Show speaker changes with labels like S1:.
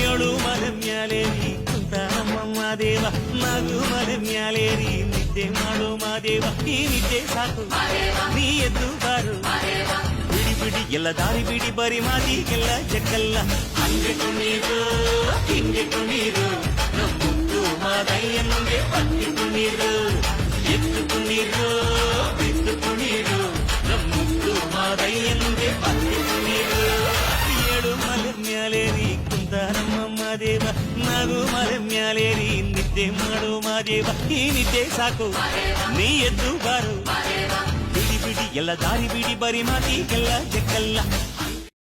S1: ಏಳು ಮಲೆ ಮ್ಯಾಲೇರಿ ಕುಂತಾರಮ್ಮ ಮಾದೇವ ನಾಗು ಮಲೆ ಮ್ಯಾಲೇರಿ ನಿದ್ದೆ ಮಾಡು ಮಾದೇವ ಈ ನಿದ್ದೆ ಸಾಕು ನೀ ಎದ್ದು ಬಾರು ಬಿಡಿ ಬಿಡಿ ಎಲ್ಲ ದಾರಿ ಬಿಡಿ ಬರಿ ಮಾತಿಗೆಲ್ಲ ಜಗ್ಗಲ್ಲ ಹಂಗೆ ಕುಣೀರು ಹಿಂಗೆ ಕುಣೀರು ನಮ್ಮುಂದು ಮಾದಯ್ಯನಿಗೆ ಪಟ್ಟಿ ಕುಣೀರು ಎದ್ದು ಕುಣೀರು ಬಿದ್ದು ಕುಣೀರು ನಮ್ಮುಂದು ಮಾದಯ್ಯನಿಗೆ ಪಟ್ಟಿ ಕುಣೀರು ಏಳು ಮಲೆ ಮ್ಯಾಲೇರಿ ಕುಂತಾರಮ್ಮ ಮಾದೇವ ನಾಗು ಮಲೆ ಮ್ಯಾಲೇರಿ ನಿದ್ದೆ ಮಾಡು ಮಾದೇವ ಈ ನಿದ್ದೆ ಸಾಕು ನೀ ಎದ್ದು ಬಾರು ಬಿಡಿ ಬಿಡಿ ಎಲ್ಲ ದಾರಿ ಬಿಡಿ ಬರಿ ಮಾತಿಗೆಲ್ಲ ಜಗ್ಗಲ್ಲ